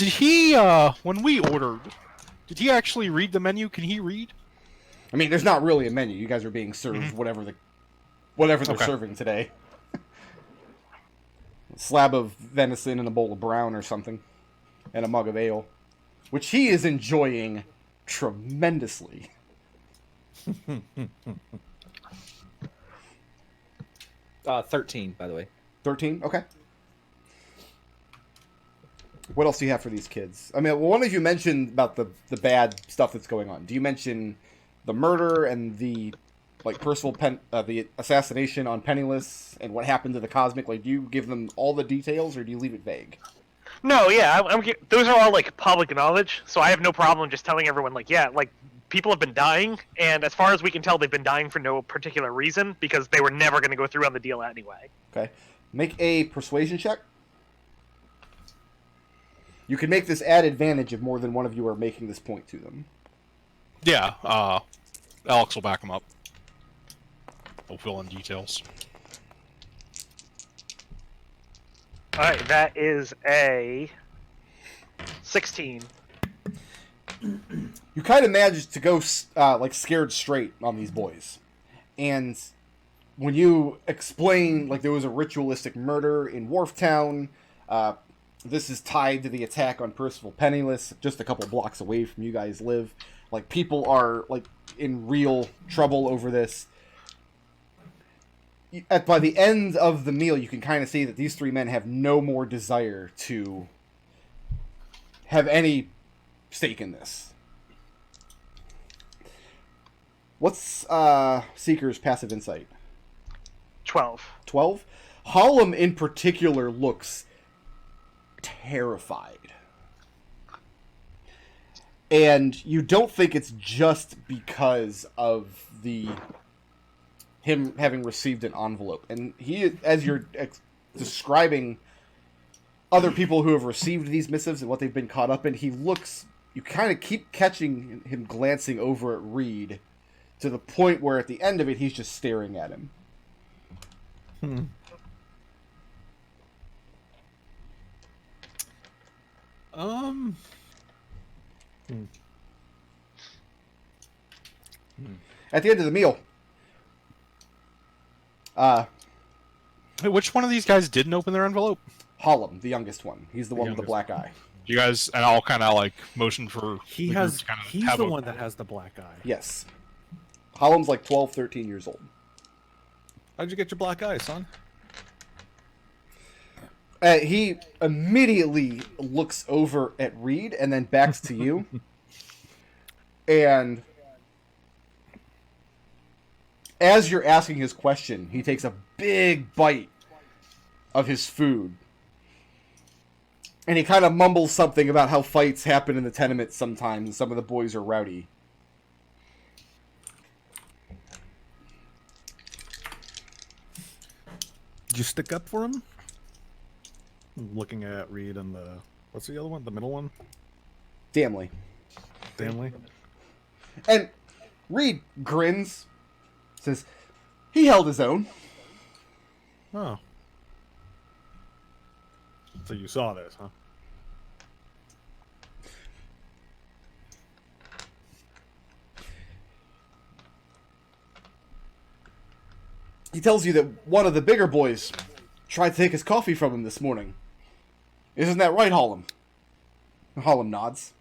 Did he, when we ordered, did he actually read the menu? Can he read? I mean, there's not really a menu. You guys are being served whatever they're serving today. A slab of venison and a bowl of brown or something. And a mug of ale. Which he is enjoying tremendously. 13, by the way. 13? Okay. What else do you have for these kids? I mean, one of you mentioned about the bad stuff that's going on. Do you mention the murder and the the assassination on Penniless and what happened to the Cosmic? Like, do you give them all the details or do you leave it vague? No, yeah, those are all like public knowledge, so I have no problem just telling everyone people have been dying, and as far as we can tell, they've been dying for no particular reason because they were never going to go through on the deal anyway. Okay, make a persuasion check. You can make this at advantage if more than one of you are making this point to them. Yeah, Alex will back him up. We'll fill in details. Alright, that is a 16. You kind of managed to go scared straight on these boys. And when you explain there was a ritualistic murder in Wharftown, this is tied to the attack on Percival Penniless, just a couple blocks away from you guys live. People are in real trouble over this. By the end of the meal, you can kind of see that these three men have no more desire to have any stake in this. What's Seeker's passive insight? 12. 12? Hollum in particular looks terrified. And you don't think it's just because of him having received an envelope. And he, as you're describing other people who have received these missives and what they've been caught up in, you kind of keep catching him glancing over at Reed to the point where at the end of it, he's just staring at him. At the end of the meal, Hey, which one of these guys didn't open their envelope? Hollum, the youngest one. He's the one with the black eye. You guys, and I'll kind of motion for... He's the one that has the black eye. Yes. Hollum's 12, 13 years old. How'd you get your black eye, son? He immediately looks over at Reed and then backs to you. And as you're asking his question, he takes a big bite of his food. And he kind of mumbles something about how fights happen in the tenements sometimes and some of the boys are rowdy. Did you stick up for him? Looking at Reed and what's the other one? The middle one? Damnley. Damnley? And Reed grins, says, he held his own. Oh. So you saw this, huh? He tells you that one of the bigger boys tried to take his coffee from him this morning. Isn't that right, Hollum? Hollum nods.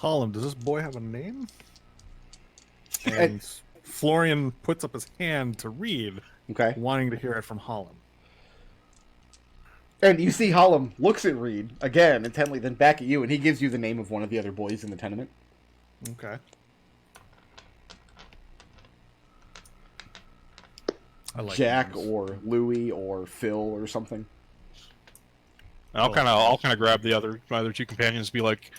Hollum, does this boy have a name? And Florian puts up his hand to Reed, okay, wanting to hear it from Hollum. And you see Hollum looks at Reed again intently, then back at you, and he gives you the name of one of the other boys in the tenement. Okay. I like Jack names. or Louie or Phil or something. I'll kind of grab the other two companions, and be like,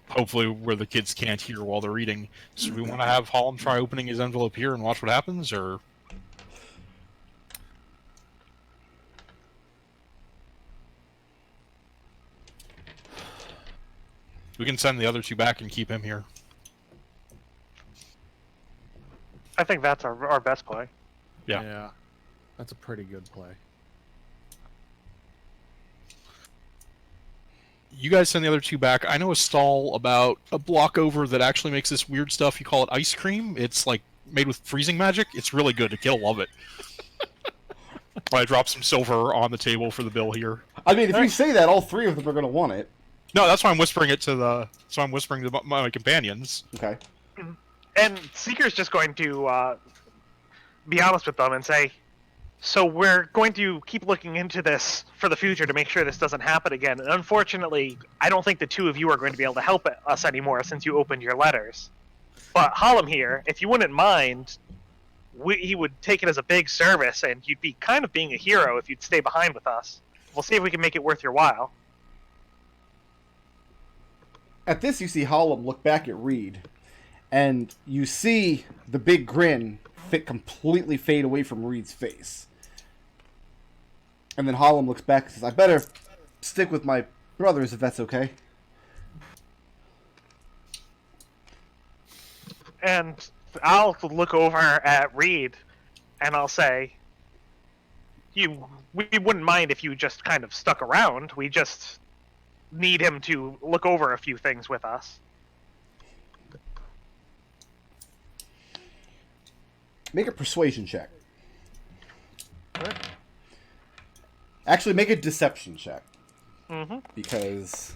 hopefully where the kids can't hear while they're eating. So we want to have Hollum try opening his envelope here and watch what happens, or? We can send the other two back and keep him here. I think that's our best play. Yeah. That's a pretty good play. You guys send the other two back. I know a stall about a block over that actually makes this weird stuff. You call it ice cream. It's like made with freezing magic. It's really good. The kid will love it. I dropped some silver on the table for the bill here. I mean, if you say that, all three of them are going to want it. No, that's why I'm whispering it to the. So I'm whispering to my companions. Okay. And Seeker's just going to be honest with them and say, so we're going to keep looking into this for the future to make sure this doesn't happen again. And unfortunately, I don't think the two of you are going to be able to help us anymore since you opened your letters. But Hollum here, if you wouldn't mind, he would take it as a big service, and you'd be kind of being a hero if you'd stay behind with us. We'll see if we can make it worth your while. At this, you see Hollum look back at Reed, and you see the big grin completely fade away from Reed's face. And then Hollum looks back and says, I better stick with my brothers if that's okay. And I'll look over at Reed, and I'll say, we wouldn't mind if you just kind of stuck around. We just need him to look over a few things with us. Make a persuasion check. Actually, make a deception check. Mm-hmm. Because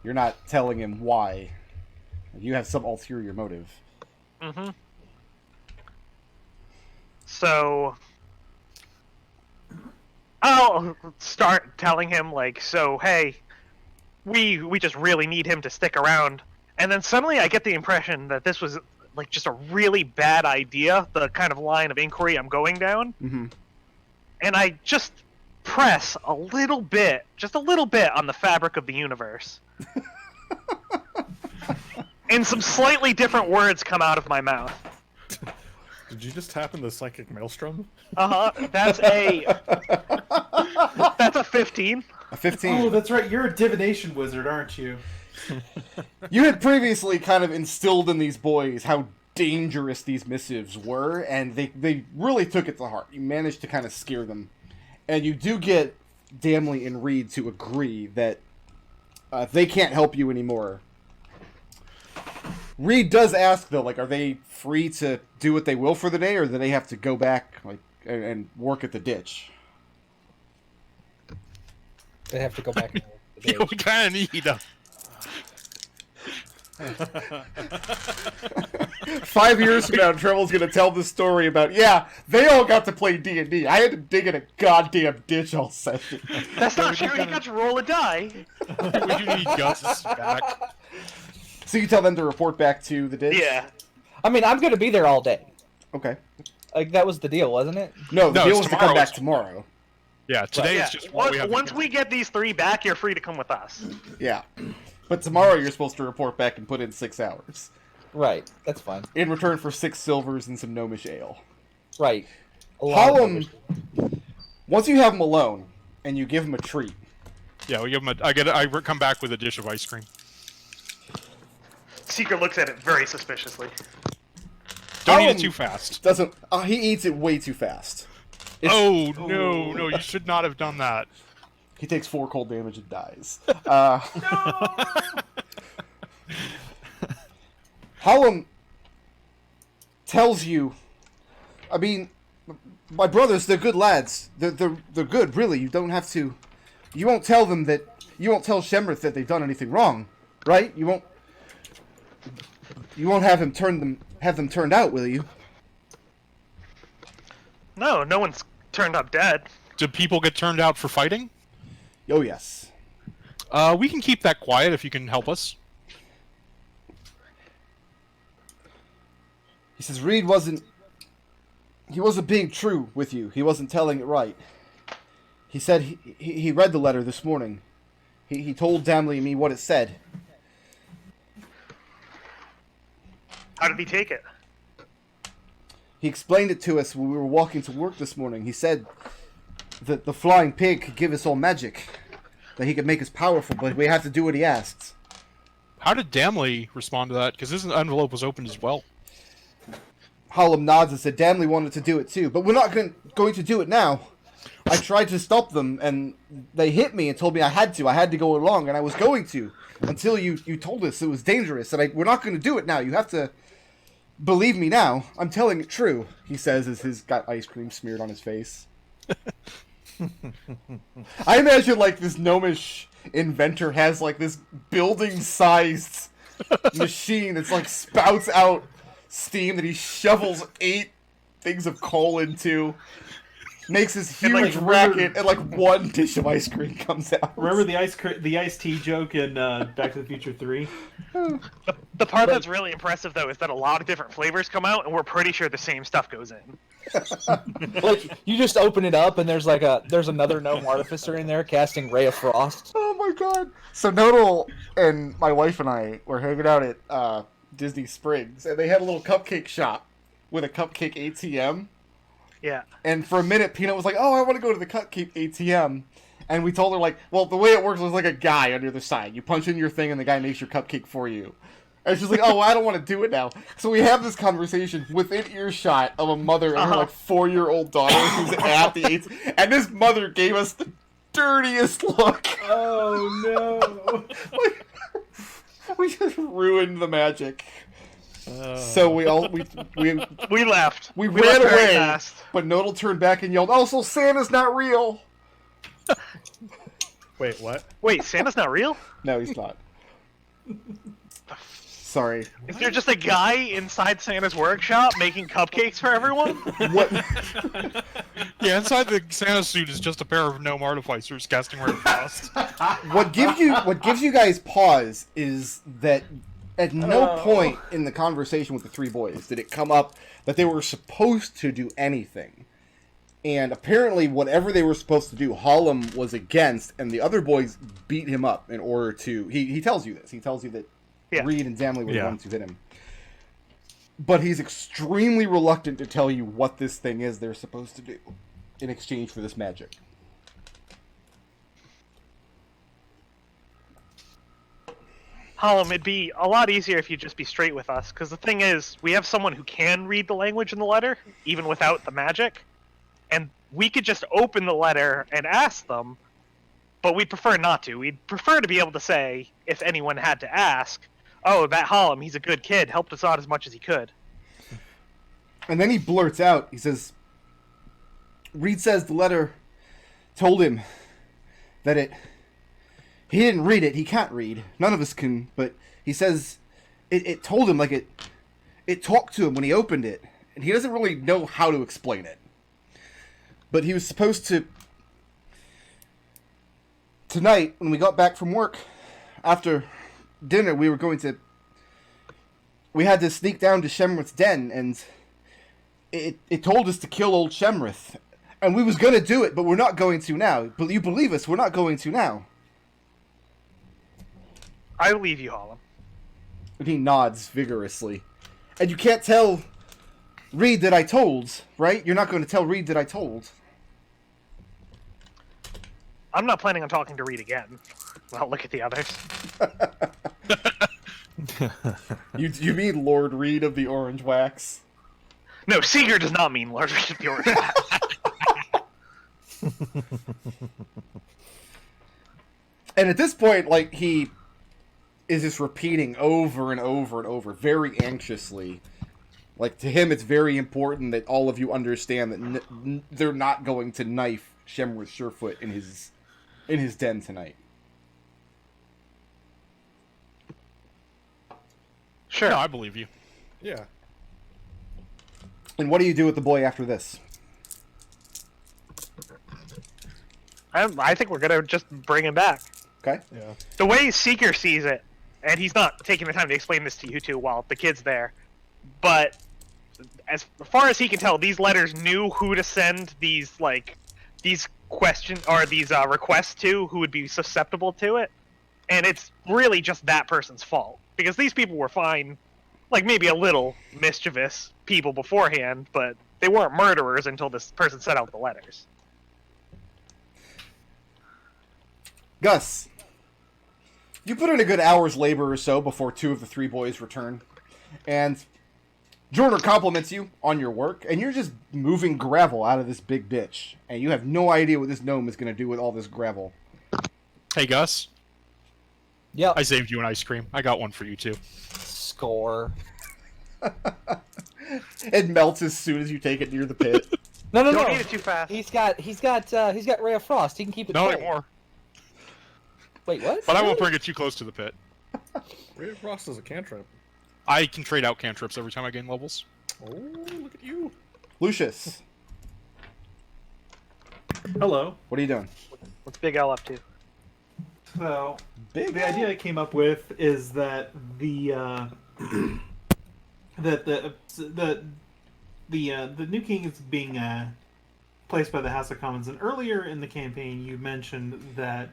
you're not telling him why. You have some ulterior motive. Mm-hmm. So I'll start telling him, like, so, hey, we just really need him to stick around. And then suddenly I get the impression that this was, like, just a really bad idea, the kind of line of inquiry I'm going down. Mm-hmm. And I just press a little bit, just a little bit, on the fabric of the universe. And some slightly different words come out of my mouth. Did you just tap in the psychic maelstrom? Uh-huh. That's a 15. A 15. Oh, that's right. You're a divination wizard, aren't you? You had previously kind of instilled in these boys how dangerous these missives were, and they really took it to heart. You managed to kind of scare them. And you do get Damley and Reed to agree that they can't help you anymore. Reed does ask, though, like, are they free to do what they will for the day, or do they have to go back like and work at the ditch? They have to go back. Yeah, we kind of need. 5 years from now, Treble's gonna tell the story about, yeah, they all got to play D&D. I had to dig in a goddamn ditch all session. That's not true. You got to roll a die. We do need Gus back. So you tell them to report back to the ditch? Yeah. I mean, I'm gonna be there all day. Okay. Like, that was the deal, wasn't it? No, the No, deal it's was to tomorrow. come back tomorrow. Yeah, today Yeah. is just what we have. Once we get these three back, you're free to come with us. Yeah. But tomorrow you're supposed to report back and put in 6 hours. Right. That's fine. In return for 6 silvers and some gnomish ale. Right. A lot of Hollum, once you have him alone, and you give him a treat, Yeah, we give him a. I come back with a dish of ice cream. Seeker looks at it very suspiciously. Don't eat Hollum it too fast. doesn't. He eats it way too fast. Oh no! You should not have done that. He takes 4 cold damage and dies. Hollum tells you, I mean, my brothers, they're good lads. They're good, really. You don't have to. You won't tell them that. You won't tell Shemrith that they've done anything wrong, right? You won't. You won't have them turned out, will you? No one's turned up dead. Do people get turned out for fighting? Oh yes. We can keep that quiet if you can help us. He says Reed wasn't. He wasn't being true with you. He wasn't telling it right. He said he read the letter this morning. He told Damley and me what it said. How did he take it? He explained it to us when we were walking to work this morning. He said that the flying pig could give us all magic. that he could make us powerful, but we have to do what he asks. How did Damley respond to that? Because his envelope was opened as well. Hallam nods and said, Damley wanted to do it too, but we're not going to do it now. I tried to stop them, and they hit me and told me I had to. I had to go along, and I was going to, until you told us it was dangerous, and we're not going to do it now. You have to believe me now. I'm telling it true, he says as he's got ice cream smeared on his face. I imagine, like, this gnomish inventor has, like, this building-sized machine that's, like, spouts out steam that he shovels 8 things of coal into, makes this huge like, racket, and, like, 1 dish of ice cream comes out. Remember the iced tea joke in Back to the Future 3? The part that's really impressive, though, is that a lot of different flavors come out, and we're pretty sure the same stuff goes in. Like, you just open it up, and there's another gnome artificer in there casting Ray of Frost. Oh my god. So Nodal and my wife and I were hanging out at Disney Springs, and they had a little cupcake shop with a cupcake ATM. Yeah. And for a minute, Peanut was like, oh, I want to go to the cupcake ATM. And we told her, like, well, the way it works was like a guy on the other side. You punch in your thing, and the guy makes your cupcake for you. And she's like, oh, well, I don't want to do it now. So we have this conversation within earshot of a mother and her, like, 4-year-old daughter who's at the ATM. And this mother gave us the dirtiest look. Oh, no. We just ruined the magic. So we left. We We ran left very away, fast. but Nodal turned back and yelled, "Oh, so Santa's not real!" Wait, what? Wait, Santa's not real? No, he's not. Sorry. Is there just a guy inside Santa's workshop making cupcakes for everyone? What? Yeah, inside the Santa suit is just a pair of gnome artificers casting Ray of Frost. What gives you guys pause is that at no point in the conversation with the 3 boys did it come up that they were supposed to do anything. And apparently, whatever they were supposed to do, Hallam was against, and the other boys beat him up in order to... He tells you this. He tells you that Reed and Damley were the ones who hit him. But he's extremely reluctant to tell you what this thing is they're supposed to do in exchange for this magic. Hallam, it'd be a lot easier if you'd just be straight with us, because the thing is, we have someone who can read the language in the letter, even without the magic, and we could just open the letter and ask them, but we'd prefer not to. We'd prefer to be able to say, if anyone had to ask, oh, that Hallam, he's a good kid, helped us out as much as he could. And then he blurts out, he says, Reed says the letter told him that he didn't read it, he can't read, none of us can, but he says it told him, like it talked to him when he opened it, and he doesn't really know how to explain it. But he was supposed to, tonight, when we got back from work, after dinner, we had to sneak down to Shemrith's den, and it told us to kill old Shemrith. And we was gonna do it, but we're not going to now. But you believe us, we're not going to now. I believe you, Hallam. And he nods vigorously. And you can't tell Reed that I told, right? You're not going to tell Reed that I told. I'm not planning on talking to Reed again. Well, look at the others. You mean Lord Reed of the Orange Wax? No, Seeger does not mean Lord Reed of the Orange Wax. And at this point, like, he is just repeating over and over and over, very anxiously. Like, to him, it's very important that all of you understand that they're not going to knife Shemrith Surefoot in his den tonight. Sure. No, I believe you. Yeah. And what do you do with the boy after this? I think we're gonna just bring him back. Okay? Yeah. The way Seeker sees it, and he's not taking the time to explain this to you two while the kid's there, but as far as he can tell, these letters knew who to send these questions or these requests to, who would be susceptible to it, and it's really just that person's fault, because these people were fine, like maybe a little mischievous people beforehand, but they weren't murderers until this person sent out the letters. Gus, you put in a good hour's labor or so before 2 of the 3 boys return, and Jordan compliments you on your work, and you're just moving gravel out of this big bitch, and you have no idea what this gnome is going to do with all this gravel. Hey, Gus. Yep. I saved you an ice cream. I got one for you, too. Score. It melts as soon as you take it near the pit. No, Don't eat it too fast. He's got Ray of Frost. He can keep it. Not cold. anymore. Wait, what? But I won't bring it too close to the pit. Ray of Frost is a cantrip. I can trade out cantrips every time I gain levels. Oh, look at you. Lucius, Hello. what are you doing? What's Big L up to? So Big the idea I came up with is that the new king is being placed by the House of Commons, and earlier in the campaign you mentioned that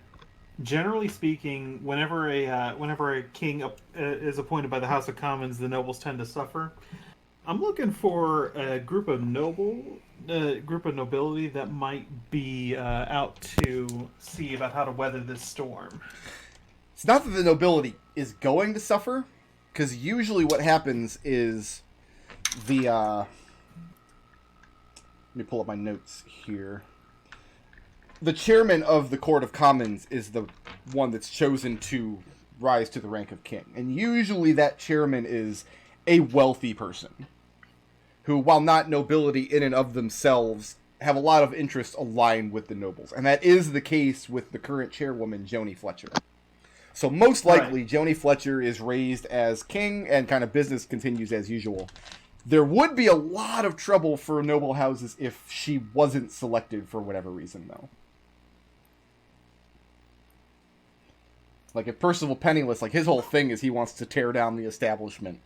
generally speaking, whenever a king is appointed by the House of Commons, the nobles tend to suffer. I'm looking for a group of nobility that might be out to see about how to weather this storm. It's not that the nobility is going to suffer, because usually what happens is the, let me pull up my notes here. The chairman of the Court of Commons is the one that's chosen to rise to the rank of king. And usually that chairman is a wealthy person who, while not nobility in and of themselves, have a lot of interests aligned with the nobles. And that is the case with the current chairwoman, Joni Fletcher. So most likely, Right. Joni Fletcher is raised as king and kind of business continues as usual. There would be a lot of trouble for noble houses if she wasn't selected for whatever reason, though. Like, if Percival Penniless, like, his whole thing is he wants to tear down the establishment.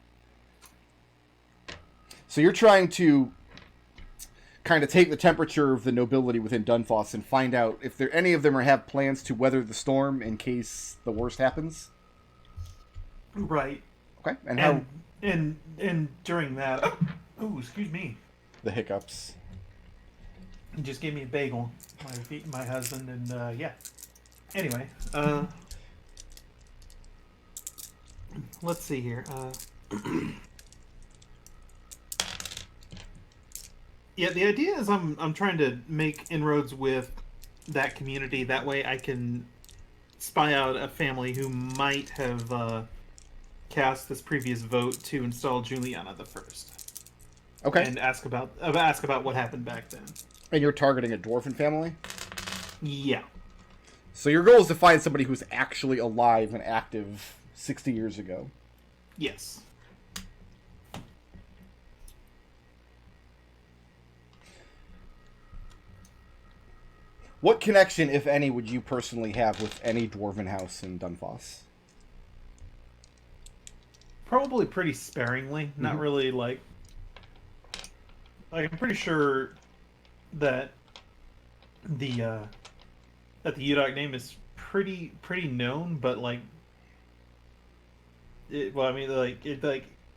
So you're trying to kind of take the temperature of the nobility within Dunfoss and find out if any of them have plans to weather the storm in case the worst happens? Right. Okay, and how... And during that, oh, excuse me, The hiccups. he just gave me a bagel, my husband, and yeah. Anyway, let's see here. Yeah, the idea is I'm trying to make inroads with that community. That way, I can spy out a family who might have cast this previous vote to install Juliana the First. Okay. And ask about what happened back then. And you're targeting a dwarven family? Yeah. So your goal is to find somebody who's actually alive and active 60 years ago. Yes. What connection, if any, would you personally have with any dwarven house in Dunfoss? Probably pretty sparingly. Not really like I'm pretty sure that the UDOC name is pretty known, but like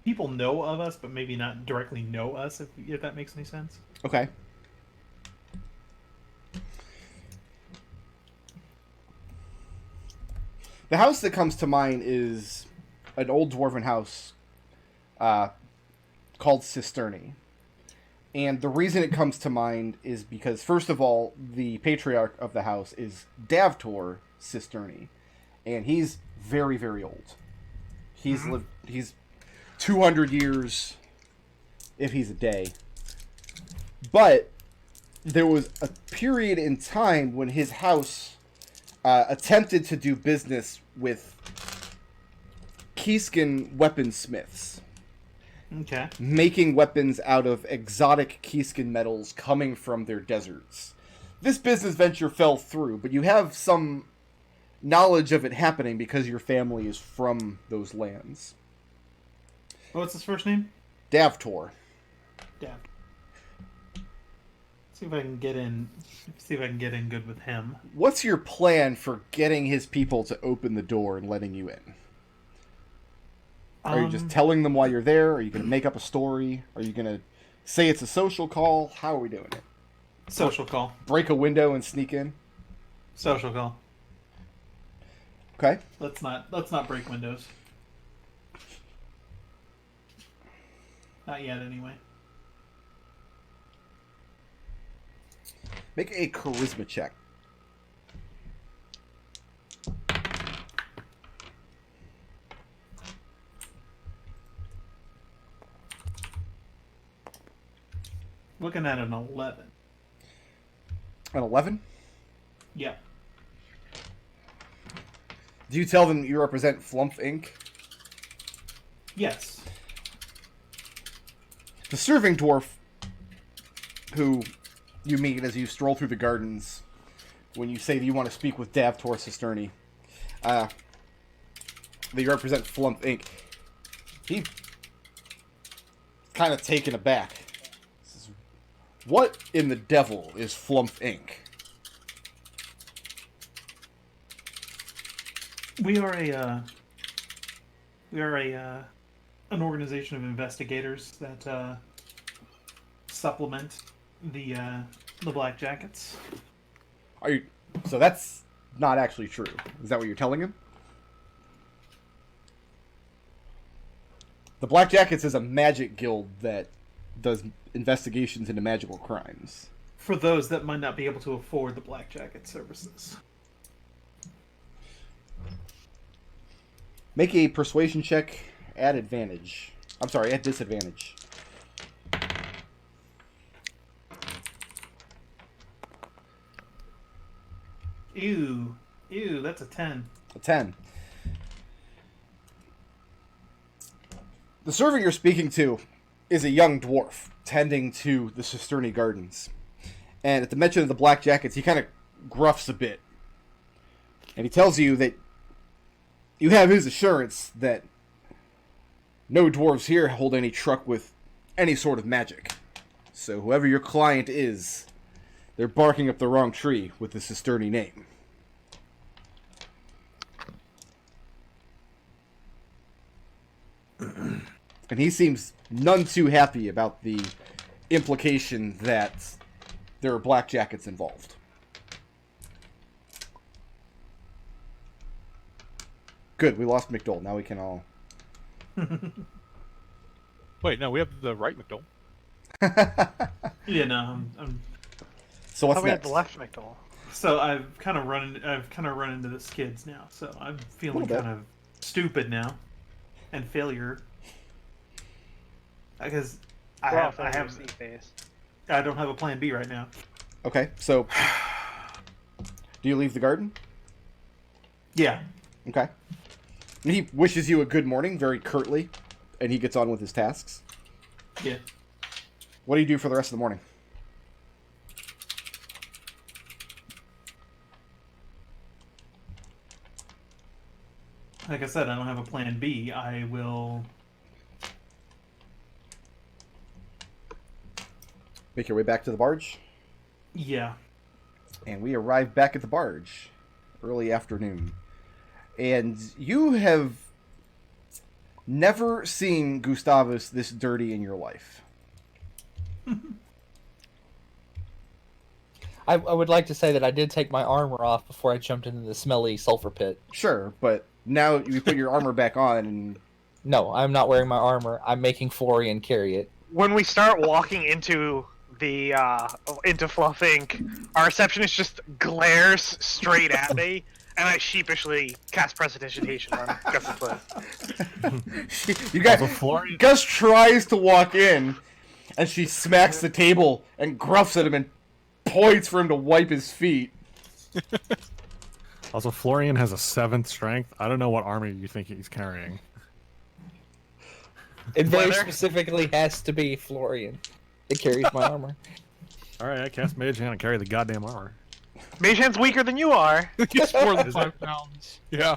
people know of us, but maybe not directly know us, if that makes any sense. Okay. The house that comes to mind is an old dwarven house called Cisterni. And the reason it comes to mind is because, first of all, the patriarch of the house is Davtor Cisterni. And he's very, very old. He's lived... He's 200 years, if he's a day. But there was a period in time when his house attempted to do business with Keyskin weaponsmiths. Okay. Making weapons out of exotic Keyskin metals coming from their deserts. This business venture fell through, but you have some knowledge of it happening because your family is from those lands. What's his first name? Davtor. Dab. See if I can get in. See if I can get in good with him. What's your plan for getting his people to open the door and letting you in? Are you just telling them while you're there? Are you going to make up a story? Are you going to say it's a social call? How are we doing it? Social call? Break a window and sneak in? Social call. Okay. Let's not break windows. Not yet, anyway. Make a charisma check. Looking at an 11. An 11? Yeah. Do you tell them you represent Flumph Inc.? Yes. The serving dwarf, who you meet as you stroll through the gardens, when you say that you want to speak with Davtor Cisterni, that you represent Flumph Inc., he kind of taken aback. Says, what in the devil is Flumph Inc.? We are an organization of investigators that supplement the Black Jackets. Are you? So that's not actually true. Is that what you're telling him? The Black Jackets is a magic guild that does investigations into magical crimes. For those that might not be able to afford the Black Jacket services. Make a persuasion check at advantage. I'm sorry, at disadvantage. Ew, that's a 10. A 10. The servant you're speaking to is a young dwarf tending to the Cisterni Gardens. And at the mention of the Black Jackets, he kind of gruffs a bit. And he tells you that you have his assurance that no dwarves here hold any truck with any sort of magic. So whoever your client is, they're barking up the wrong tree with the Cisterni name. And he seems none too happy about the implication that there are Black Jackets involved. Good, we lost McDohl. Now we can all... Wait, no, we have the right McDohl. Yeah, no, I'm So what's we next? had left McDohl. so I've kind of run into the skids now. So I'm feeling Little bit. kind of stupid now, and failure. Because I don't have a plan B right now. Okay, so... Do you leave the garden? Yeah. Okay. And he wishes you a good morning, very curtly, and he gets on with his tasks. Yeah. What do you do for the rest of the morning? Like I said, I don't have a plan B. I will. Make your way back to the barge? Yeah. And we arrive back at the barge. Early afternoon. And you have never seen Gustavus this dirty in your life. I would like to say that I did take my armor off before I jumped into the smelly sulfur pit. Sure, but now you put your armor back on and... No, I'm not wearing my armor. I'm making Florian carry it. When we start walking into the into Flumph Inc., our receptionist just glares straight at me, and I sheepishly cast Prestidigitation on Gus's foot. You guys... Also, Florian, Gus tries to walk in, and she smacks the table and gruffs at him and points for him to wipe his feet. also, Florian has a 7th strength. I don't know what armor you think he's carrying. It very Leather? specifically has to be Florian. It carries my armor. Alright, I cast Mage Hand and carry the goddamn armor. Mage Hand's weaker than you are. It's more than 5 pounds. Yeah.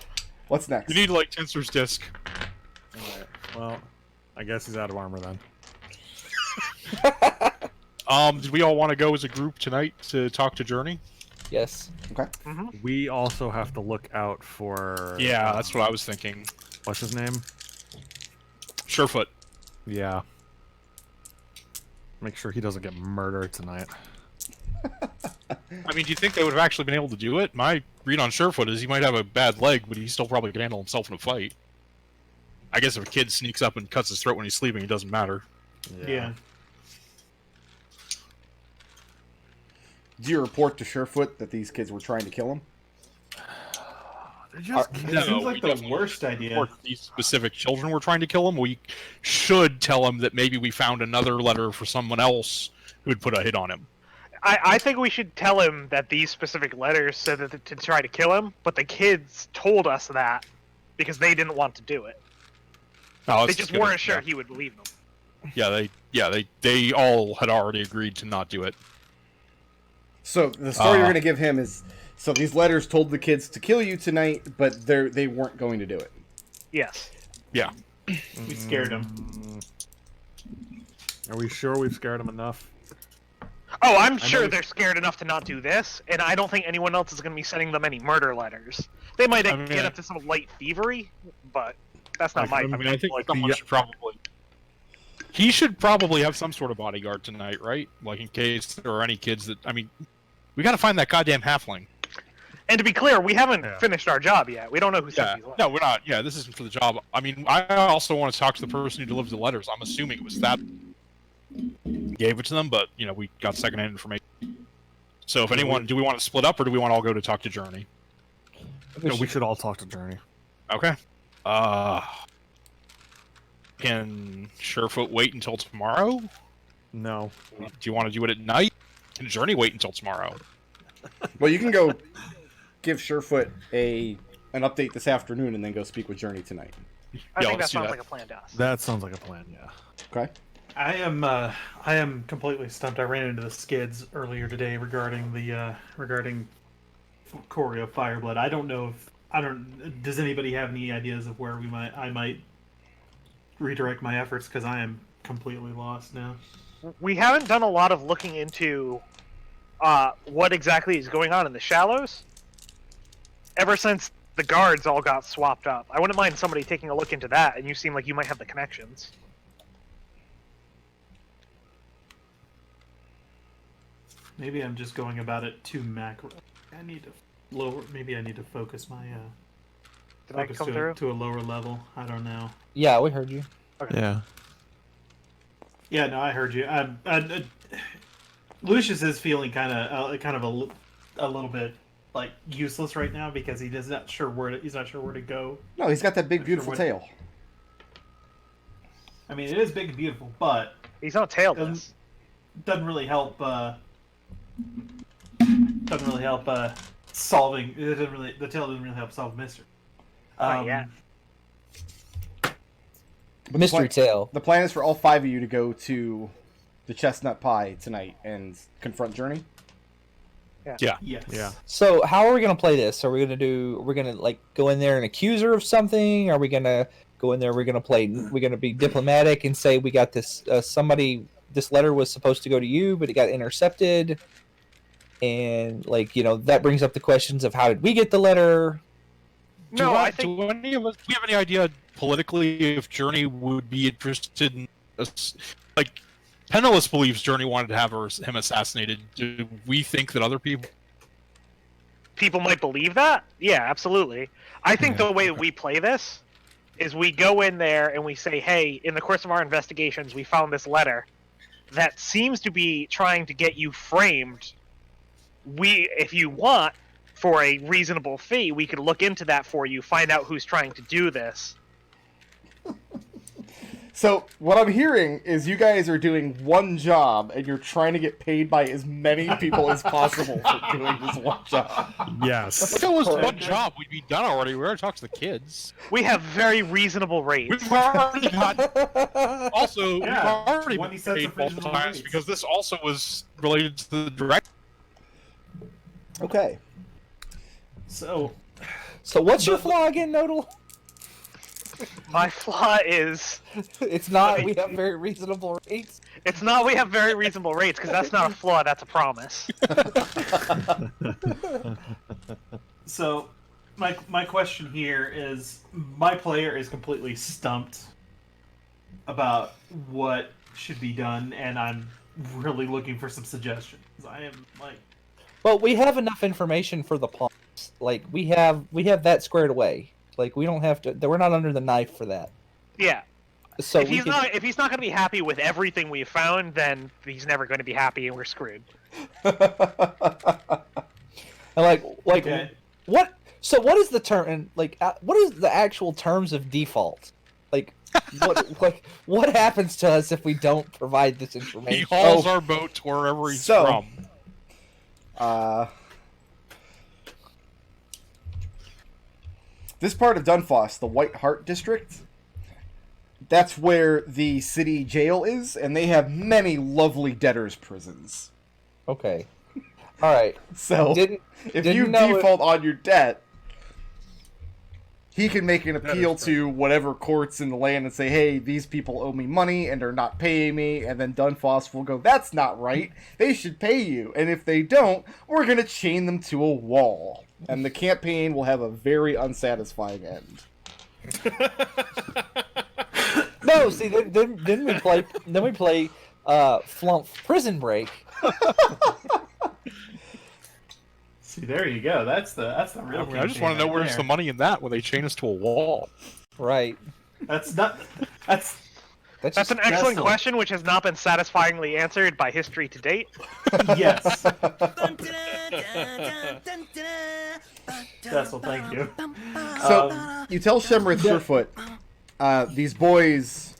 What's next? You need, like, Tensor's Disc. Alright, well, I guess he's out of armor then. Did we all want to go as a group tonight to talk to Journey? Yes. Okay. We also have to look out for... Yeah, that's what I was thinking. What's his name? Surefoot. Yeah. Make sure he doesn't get murdered tonight. I mean, do you think they would have actually been able to do it? My read on Surefoot is he might have a bad leg, but he still probably can handle himself in a fight. I guess if a kid sneaks up and cuts his throat when he's sleeping, it doesn't matter. Yeah. Do you report to Surefoot that these kids were trying to kill him? It seems like the worst idea. Or these specific children were trying to kill him. We should tell him that maybe we found another letter for someone else who would put a hit on him. I think we should tell him that these specific letters said that to try to kill him, but the kids told us that because they didn't want to do it. Oh, They just weren't sure he would believe them. They all had already agreed to not do it. So the story you're going to give him is, so these letters told the kids to kill you tonight, but they weren't going to do it. Yes. Yeah. We scared them. Are we sure we've scared them enough? Oh, I'm sure they're scared enough to not do this, and I don't think anyone else is going to be sending them any murder letters. They might get up to some light thievery, but that's not my. I mean, I think someone should probably. He should probably have some sort of bodyguard tonight, right? Like in case there are any kids that. I mean, we got to find that goddamn halfling. And to be clear, we haven't finished our job yet. We don't know who sent these letters. No, we're not. Yeah, this isn't for the job. I mean, I also want to talk to the person who delivered the letters. I'm assuming it was that gave it to them, but you know, we got secondhand information. So, if anyone, do we want to split up, or do we want to all go to talk to Journey? No, we should all talk to Journey. Okay. Can Surefoot wait until tomorrow? No. Do you want to do it at night? Can Journey wait until tomorrow? Well, you can go give Surefoot an update this afternoon and then go speak with Journey tonight. I think that let's do sounds like a plan to us. That sounds like a plan, yeah. Okay. I am completely stumped. I ran into the skids earlier today regarding Choreo Fireblood. I don't know if does anybody have any ideas of where I might redirect my efforts, because I am completely lost now. We haven't done a lot of looking into what exactly is going on in the shallows ever since the guards all got swapped up. I wouldn't mind somebody taking a look into that, and you seem like you might have the connections. Maybe I'm just going about it too macro. I need to lower. Maybe I need to focus my Did I come through? to a lower level. I don't know. Yeah, we heard you. Okay. Yeah. Yeah, no, I heard you. Lucius is feeling kind of a little bit like useless right now because he's not sure where to go. No, he's got that big, Not beautiful sure tail. I mean, it is big and beautiful, but He's not tailless. doesn't really help. Solving. The tail doesn't really help solve mystery. Not yet. Mystery Tale. The plan is for all 5 of you to go to the Chestnut Pie tonight and confront Journey. Yeah. Yes. Yeah. So how are we gonna play this? Are we gonna like go in there and accuse her of something? Are we gonna go in there? We're gonna be diplomatic and say we got this. This letter was supposed to go to you, but it got intercepted. And that brings up the questions of how did we get the letter? No, I think Do any of us? Do we have any idea politically if Journey would be interested in us? Like, Penniless believes Journey wanted to have him assassinated. Do we think that other people might believe that. Yeah, absolutely. I think the way we play this is we go in there and we say, hey, in the course of our investigations, we found this letter that seems to be trying to get you framed. If you want, for a reasonable fee, we could look into that for you, find out who's trying to do this. So, what I'm hearing is you guys are doing one job, and you're trying to get paid by as many people as possible for doing this one job. Yes. If it was one job, we'd be done already. We already talked to the kids. We have very reasonable rates. We've already got. Also, Yeah, we've already 20 been cents paid of multiple reasonable times rates. because this also was related to the direct. Okay. So What's your flaw again, Nodal? My flaw is It's not. We have very reasonable rates. it's not we have very reasonable rates, because that's not a flaw, that's a promise. So, my question here is, my player is completely stumped about what should be done, and I'm really looking for some suggestions. I am like, Well, we have enough information for the pawns. Like we have that squared away. Like we don't have to. We're not under the knife for that. Yeah. So If he's not going to be happy with everything we've found, then he's never going to be happy, and we're screwed. like Okay. what? So what is the term? And like what is the actual terms of default? Like what happens to us if we don't provide this He information? hauls our boat to wherever he's So- from. This part of Dunfoss, the White Hart District, that's where the city jail is, and they have many lovely debtors' prisons. Okay. All right. So, Didn't if you know it- default on your debt, he can make an appeal is to whatever courts in the land and say, hey, these people owe me money and are not paying me, and then Dunfoss will go, that's not right, they should pay you, and if they don't, we're going to chain them to a wall. And the campaign will have a very unsatisfying end. No, see, then we play Flumph Prison Break. See, there you go. That's the real. I mean, I just want to know campaign right where's the there. money in that when they chain us to a wall. Right. That's not. That's That's That's just an excellent Destil. question, which has not been satisfyingly answered by history to date. yes. Destil, thank you. So, you tell Shemrith Surefoot, these boys...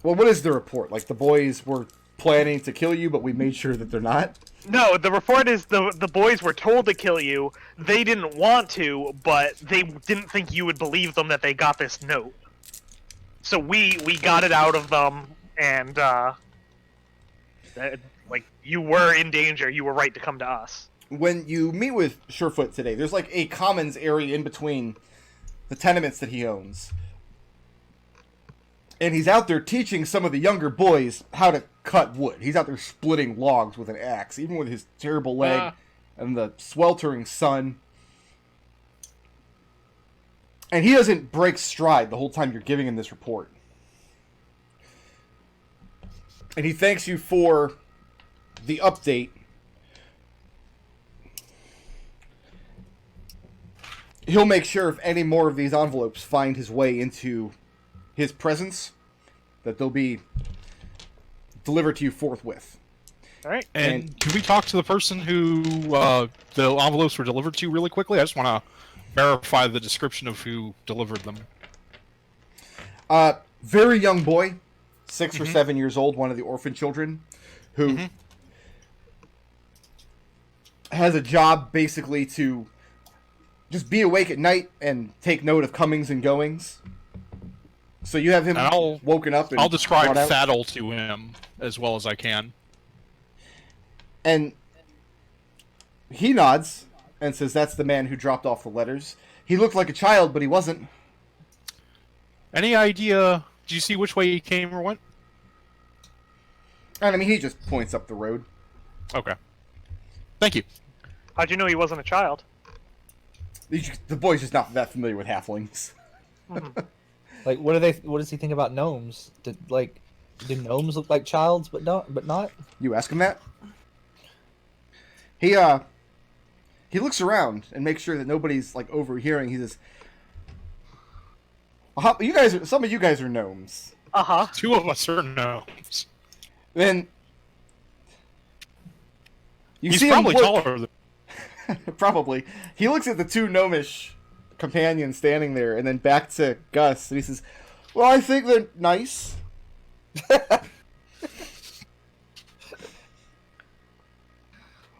Well, what is the report? Like, the boys were planning to kill you, but we made sure that they're not? No, the report is the boys were told to kill you. They didn't want to, but they didn't think you would believe them that they got this note. So we got it out of them, and like you were in danger. You were right to come to us. When you meet with Surefoot today, there's like a commons area in between the tenements that he owns. And he's out there teaching some of the younger boys how to cut wood. He's out there splitting logs with an axe, even with his terrible leg and the sweltering sun. And he doesn't break stride the whole time you're giving him this report. And he thanks you for the update. He'll make sure if any more of these envelopes find his way into his presence, that they'll be delivered to you forthwith. All right. And can we talk to the person who the envelopes were delivered to really quickly? I just want to verify the description of who delivered them. Very young boy, 6 or 7 years old, one of the orphan children, who has a job basically to just be awake at night and take note of comings and goings. So you have him And woken up and I'll describe brought out. Faddle to him as well as I can. And he nods and says that's the man who dropped off the letters. He looked like a child, but he wasn't. Any idea? Do you see which way he came or went? And I mean, he just points up the road. Okay. Thank you. How'd you know he wasn't a child? The boy's just not that familiar with halflings. Like, what does he think about gnomes? Do gnomes look like childs, but not? You ask him that? He looks around and makes sure that nobody's like overhearing. He says, some of you guys are gnomes. Uh-huh. 2 of us are gnomes. Then you He's see him probably look- taller than... Probably. He looks at the 2 gnomish companions standing there, and then back to Gus, and he says, well, I think they're nice.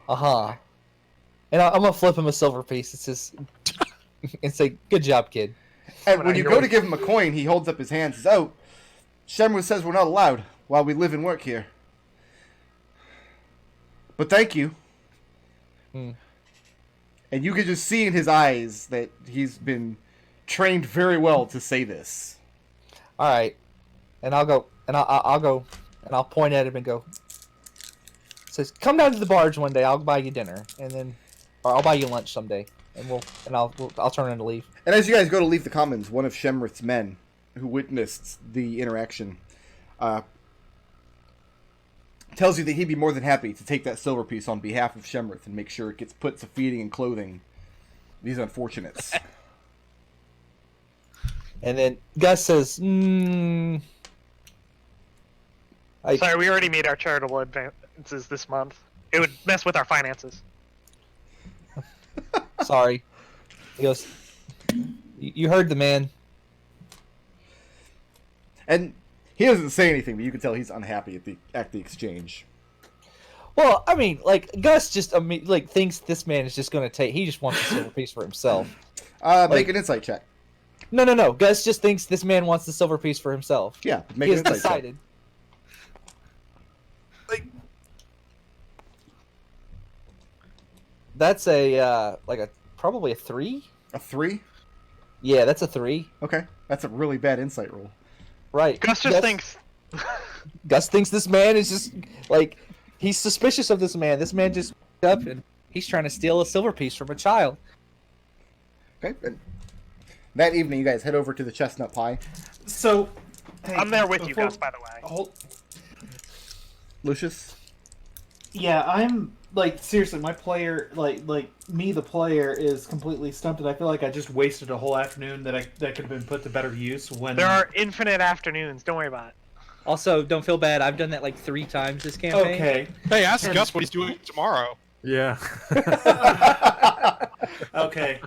Uh-huh. And I'm gonna flip him a silver piece. It says, and say, "Good job, kid." And when you go to give him a coin, he holds up his hand and says, oh, Shemrith says we're not allowed while we live and work here. But thank you. And you can just see in his eyes that he's been trained very well to say this. All right, and I'll go, and I'll point at him and go. It says, "Come down to the barge one day. I'll buy you dinner, and then, or I'll buy you lunch someday, and I'll turn in to leave." And as you guys go to leave the commons, one of Shemrith's men, who witnessed the interaction, tells you that he'd be more than happy to take that silver piece on behalf of Shemrith and make sure it gets put to feeding and clothing these unfortunates. And then Gus says, Sorry, we already made our charitable advances this month. It would mess with our finances. sorry. He goes, you heard the man. And he doesn't say anything, but you can tell he's unhappy at the exchange. Well, I mean, like, Gus just like thinks this man is just going to take... He just wants a silver piece for himself. Make an insight check. No. Gus just thinks this man wants the silver piece for himself. Yeah, make He an has insight check. decided. That's probably a 3. A 3? Yeah, that's a 3. Okay, that's a really bad insight roll. Right. Gus just thinks. Gus thinks this man is just like he's suspicious of this man. This man just up and he's trying to steal a silver piece from a child. Okay. And that evening, you guys head over to the Chestnut Pie. So, hey, I'm there with you, before- Gus, by the way. Hold, Lucius? yeah, I'm like seriously. My player, like me, the player, is completely stumped, and I feel like I just wasted a whole afternoon that could have been put to better use. When There are infinite afternoons. Don't worry about it. Also, don't feel bad. I've done that like 3 times this campaign. okay, Hey, ask Gus what he's doing tomorrow. Yeah. okay.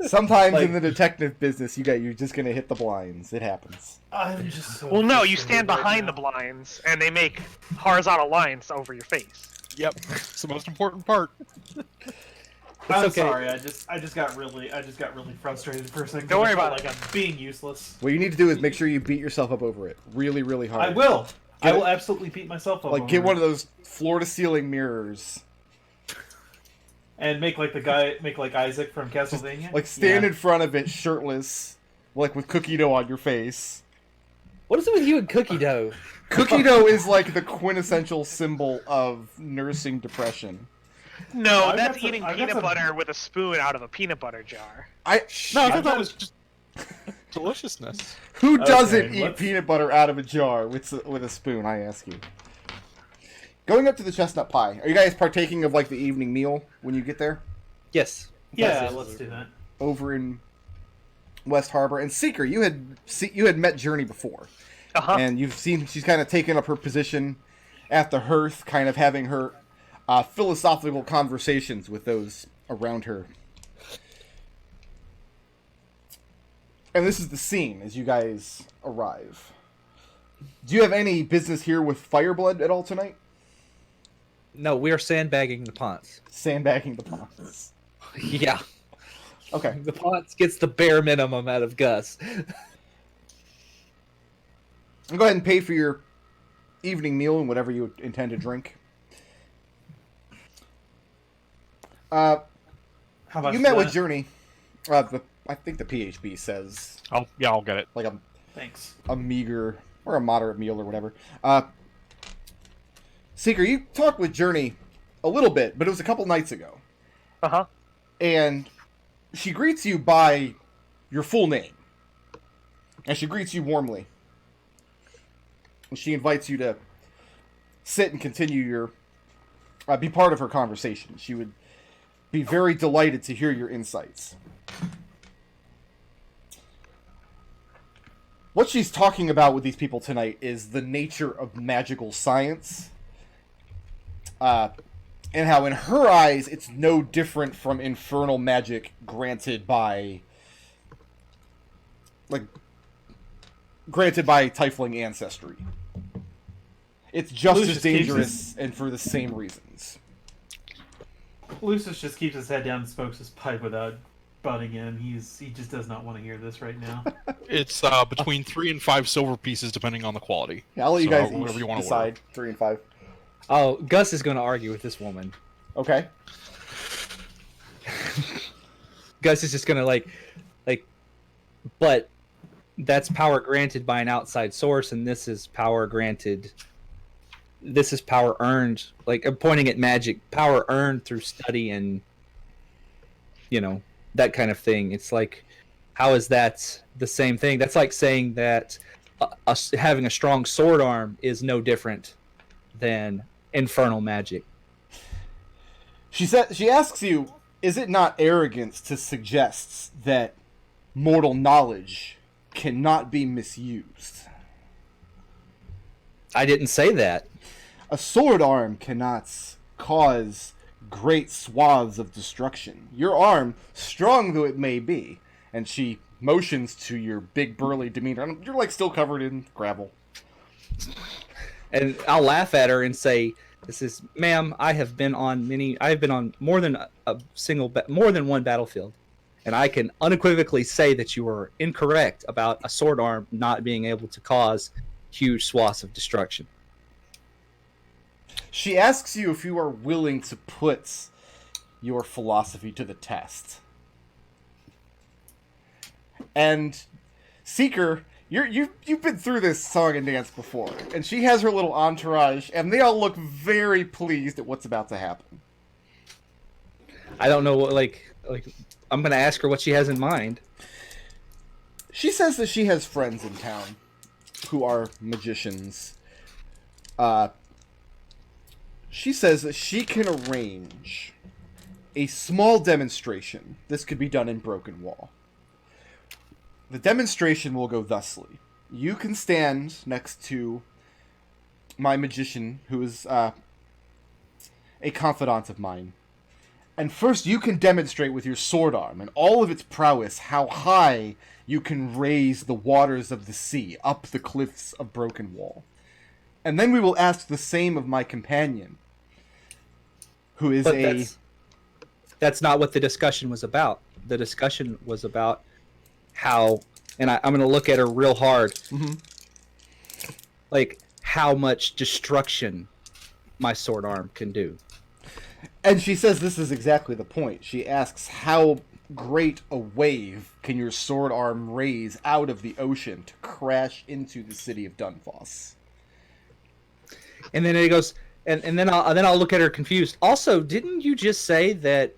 Sometimes Like- in the detective business, you're just gonna hit the blinds. It happens. I'm just so Well, no, you frustrated stand right behind now. the blinds, and they make horizontal lines over your face. Yep, it's the most important part. I'm okay. sorry. I just got really frustrated for a second. Don't worry I felt about like I'm being useless. What you need to do is make sure you beat yourself up over it, really, really hard. I will. I Get will absolutely beat myself up. Like, over get it. one of those floor-to-ceiling mirrors. And make like Isaac from Castlevania. Like, stand Yeah. in front of it shirtless, like with cookie dough on your face. What is it with you and cookie dough? Cookie dough is like the quintessential symbol of nursing depression. No, I've that's got some- eating I've got peanut some- butter with a spoon out of a peanut butter jar. No, I thought I've that got- was just deliciousness. Who doesn't Okay, eat let's- peanut butter out of a jar with a spoon, I ask you? Going up to the Chestnut Pie, are you guys partaking of like the evening meal when you get there? Yes. Yeah, let's do that. Over in West Harbor. And Seeker, you had met Journey before. Uh-huh. And you've seen she's kind of taken up her position at the hearth, kind of having her philosophical conversations with those around her. And this is the scene as you guys arrive. Do you have any business here with Fireblood at all tonight? No, we are sandbagging the Ponce. Sandbagging the ponds. Yeah. Okay. The Ponce gets the bare minimum out of Gus. Go ahead and pay for your evening meal and whatever you intend to drink. How about You met with Journey. I think the PHB says I'll get it. like Thanks. a meager or a moderate meal or whatever. Seeker, you talked with Journey a little bit, but it was a couple nights ago. Uh-huh. And she greets you by your full name. And she greets you warmly. And she invites you to sit and continue your... be part of her conversation. She would be very delighted to hear your insights. What she's talking about with these people tonight is the nature of magical science. And how in her eyes it's no different from infernal magic granted by Tiefling ancestry. It's just Lucius as keeps dangerous and for the same reasons. Lucius just keeps his head down and smokes his pipe without butting in. He just does not want to hear this right now. It's between 3 and 5 silver pieces, depending on the quality. Yeah, I'll let you So, guys whatever each you wanna decide 3 and 5. Oh, Gus is going to argue with this woman. Okay. Gus is just going to like, but that's power granted by an outside source, and this is power granted. This is power earned. Like, I'm pointing at magic, power earned through study and, that kind of thing. It's like, how is that the same thing? That's like saying that having a strong sword arm is no different than infernal magic. She asks you, is it not arrogance to suggest that mortal knowledge cannot be misused? I didn't say that. A sword arm cannot cause great swaths of destruction. Your arm, strong though it may be, and she motions to your big burly demeanor. You're like still covered in gravel. And I'll laugh at her and say, "This is, ma'am. I have been on more than more than one battlefield, and I can unequivocally say that you are incorrect about a sword arm not being able to cause huge swaths of destruction." She asks you if you are willing to put your philosophy to the test. And Seeker, you've been through this song and dance before, and she has her little entourage, and they all look very pleased at what's about to happen. I don't know what I'm gonna ask her what she has in mind. She says that she has friends in town who are magicians. She says that she can arrange a small demonstration. This could be done in Broken Wall. The demonstration will go thusly. You can stand next to my magician, who is a confidant of mine. And first you can demonstrate with your sword arm and all of its prowess how high you can raise the waters of the sea up the cliffs of Broken Wall. And then we will ask the same of my companion, who is That's not what the discussion was about. The discussion was about how, and I'm going to look at her real hard, like how much destruction my sword arm can do. And she says this is exactly the point. She asks, how great a wave can your sword arm raise out of the ocean to crash into the city of Dunfoss? And then it goes, and then I'll look at her confused. Also, didn't you just say that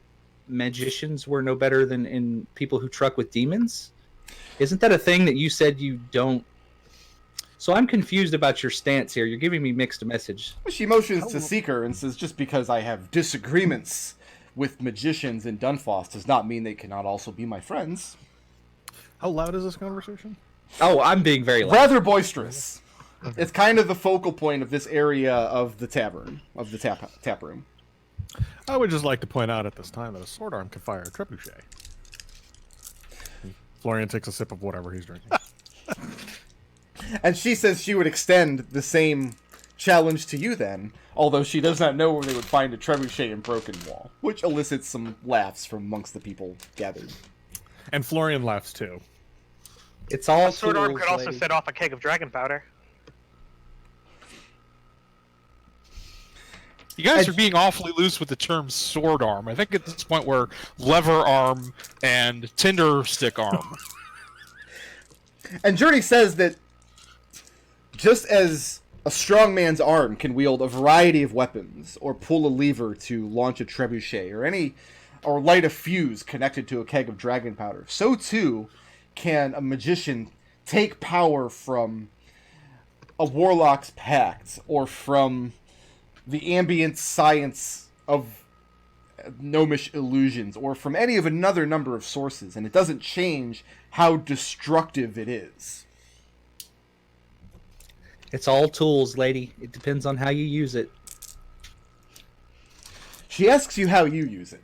magicians were no better than in people who truck with demons? Isn't that a thing that you said you don't? So I'm confused about your stance here. You're giving me mixed message. She motions to Seeker and says, just because I have disagreements with magicians in Dunfoss does not mean they cannot also be my friends. How loud is this conversation? Oh, I'm being very loud. Rather boisterous. It's kind of the focal point of this area of the tavern, of the tap room. I would just like to point out at this time that a sword arm can fire a trebuchet. Florian takes a sip of whatever he's drinking. And she says she would extend the same challenge to you then, although she does not know where they would find a trebuchet in Broken Wall, which elicits some laughs from amongst the people gathered. And Florian laughs too. It's all A sword arm tools, could also lady. set off a keg of dragon powder. You guys are being awfully loose with the term sword arm. I think at this point we're lever arm and tinder stick arm. And Journey says that just as a strong man's arm can wield a variety of weapons, or pull a lever to launch a trebuchet, or light a fuse connected to a keg of dragon powder, so too can a magician take power from a warlock's pact, or from the ambient science of gnomish illusions, or from any of another number of sources, and it doesn't change how destructive it is. It's all tools, lady. It depends on how you use it. She asks you how you use it.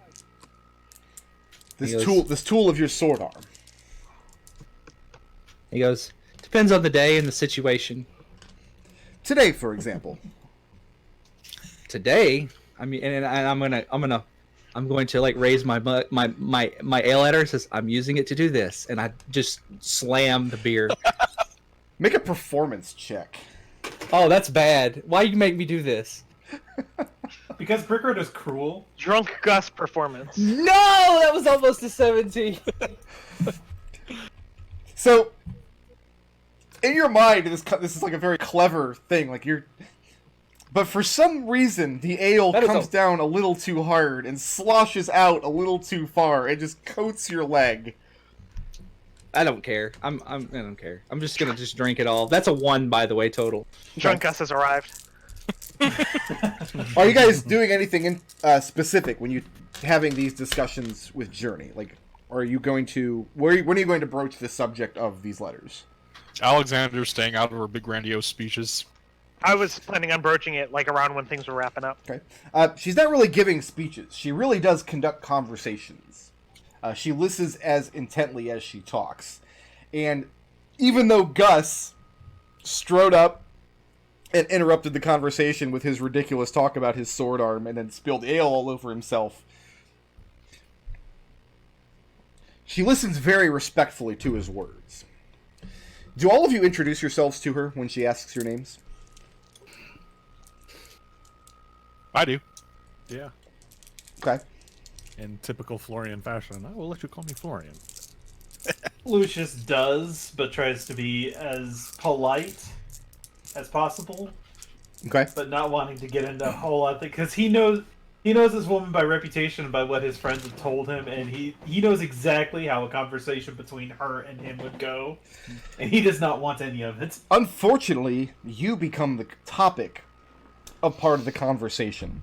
This tool of your sword arm. He goes, depends on the day and the situation. Today, for example. Today, I mean, and I'm going to like raise my ale at her. Says I'm using it to do this, and I just slam the beer. Make a performance check. Oh, that's bad. Why you make me do this? Because Brickard is cruel. Drunk Gus performance. No, that was almost a 17. So, in your mind, this is like a very clever thing. But for some reason, the ale comes down a little too hard and sloshes out a little too far and just coats your leg. I don't care. I don't care. I'm just gonna drink it all. That's a 1, by the way, total. Drunk Gus has arrived. Are you guys doing anything in specific when you having these discussions with Journey? Like, are you going to when are you going to broach the subject of these letters? Alexander's staying out of her big grandiose speeches. I was planning on broaching it like around when things were wrapping up. Okay. She's not really giving speeches. She really does conduct conversations. She listens as intently as she talks. And even though Gus strode up and interrupted the conversation with his ridiculous talk about his sword arm and then spilled ale all over himself, she listens very respectfully to his words. Do all of you introduce yourselves to her when she asks your names? I do. Yeah. Okay. In typical Florian fashion, I will let you call me Florian. Lucius does, but tries to be as polite as possible, Okay. but not wanting to get into a whole lot because he knows this woman by reputation and by what his friends have told him, and he knows exactly how a conversation between her and him would go, and he does not want any of it. Unfortunately, you become the topic of part of the conversation.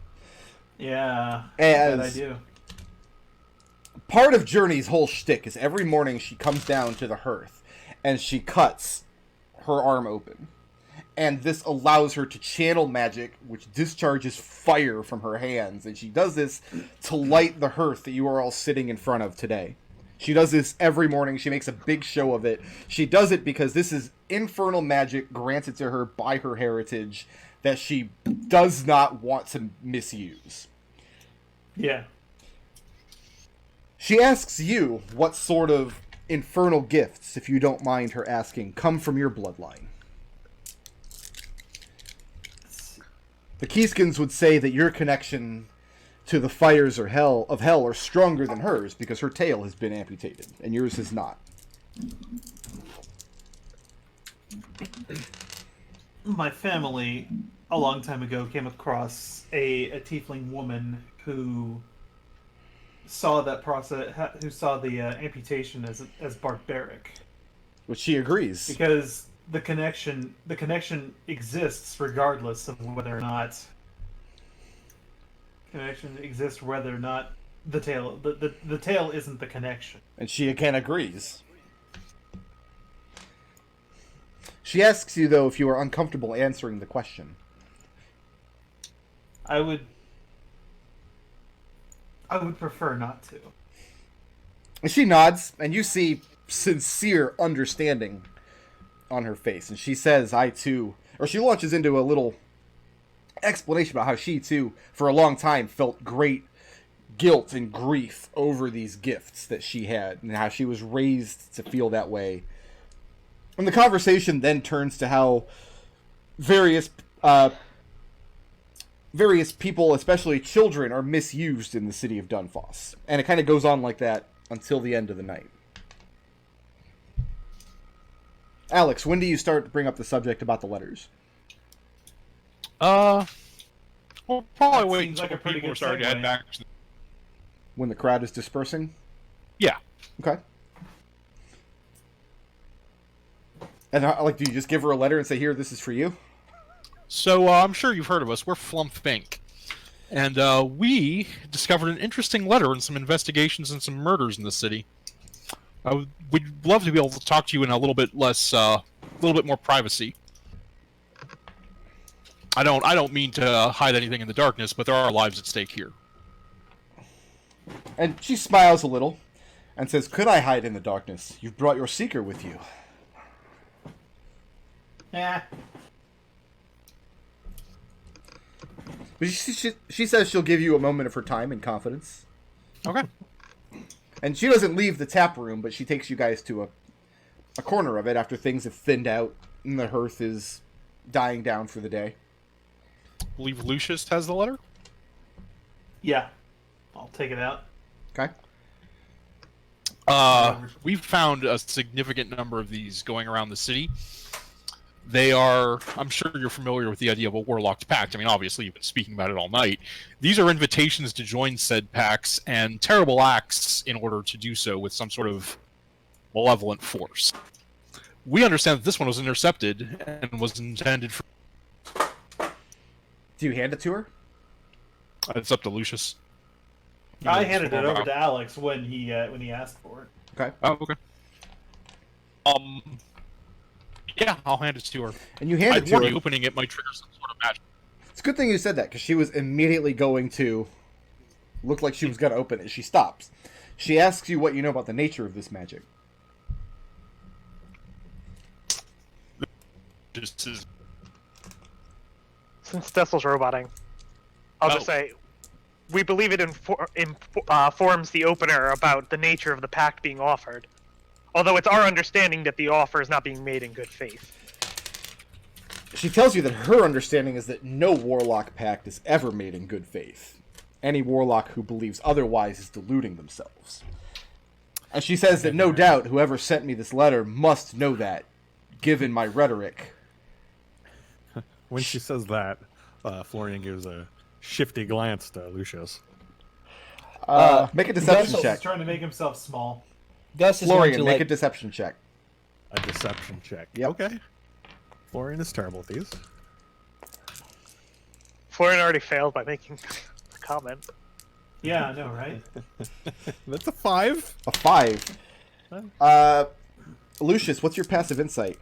Yeah, As- that I do. Part of Journey's whole shtick is every morning she comes down to the hearth and she cuts her arm open. And this allows her to channel magic, which discharges fire from her hands. And she does this to light the hearth that you are all sitting in front of today. She does this every morning. She makes a big show of it. She does it because this is infernal magic granted to her by her heritage that she does not want to misuse. Yeah. She asks you what sort of infernal gifts, if you don't mind her asking, come from your bloodline. The Keyskins would say that your connection to the fires of hell are stronger than hers because her tail has been amputated and yours has not. My family, a long time ago, came across a tiefling woman who saw that process, who saw the amputation as barbaric, Which she agrees. because the connection exists regardless of whether or not the tail the tail isn't the connection. And she again agrees. She asks you, though, if you are uncomfortable answering the question. I would prefer not to. And she nods, and you see sincere understanding on her face. And she says, I too... Or she launches into a little explanation about how she, too, for a long time, felt great guilt and grief over these gifts that she had, and how she was raised to feel that way. And the conversation then turns to how various people, especially children, are misused in the city of Dunfoss. And it kind of goes on like that until the end of the night. Alex, when do you start to bring up the subject about the letters? We'll probably That wait seems until like a pretty people good are starting to head segue. back. When the crowd is dispersing? Yeah. Okay. And do you just give her a letter and say, here, this is for you? So I'm sure you've heard of us. We're Flumph Inc. And we discovered an interesting letter and some investigations and some murders in the city. We'd love to be able to talk to you in a little bit more privacy. I don't mean to hide anything in the darkness, but there are lives at stake here. And she smiles a little and says, could I hide in the darkness? You've brought your seeker with you. Yeah. But she says she'll give you a moment of her time and confidence. Okay. And she doesn't leave the tap room, but she takes you guys to a corner of it after things have thinned out and the hearth is dying down for the day. I believe Lucius has the letter? Yeah. I'll take it out. Okay? We've found a significant number of these going around the city. They are, I'm sure you're familiar with the idea of a Warlock's Pact. I mean, obviously, you've been speaking about it all night. These are invitations to join said pacts and terrible acts in order to do so with some sort of malevolent force. We understand that this one was intercepted and was intended for... Do you hand it to her? It's up to Lucius. I handed it over to Alex when he asked for it. Okay. Oh, okay. Yeah, I'll hand it to her. And you hand I it to worry her. opening it might trigger some sort of magic. It's a good thing you said that, because she was immediately going to look like she was going to open it. She stops. She asks you what you know about the nature of this magic. This is Since Destil's roboting, I'll just say, we believe it informs the opener about the nature of the pact being offered. Although it's our understanding that the offer is not being made in good faith. She tells you that her understanding is that no Warlock pact is ever made in good faith. Any Warlock who believes otherwise is deluding themselves. And she says that no doubt whoever sent me this letter must know that, given my rhetoric. When she says that, Florian gives a shifty glance to Lucius. Make a deception He's check. trying to make himself small. Gus is Florian, going to make like, a deception check. A deception check. Yep. Okay. Florian is terrible at these. Florian already failed by making a comment. Yeah, I know, right? That's a 5. A 5. Lucius, what's your passive insight?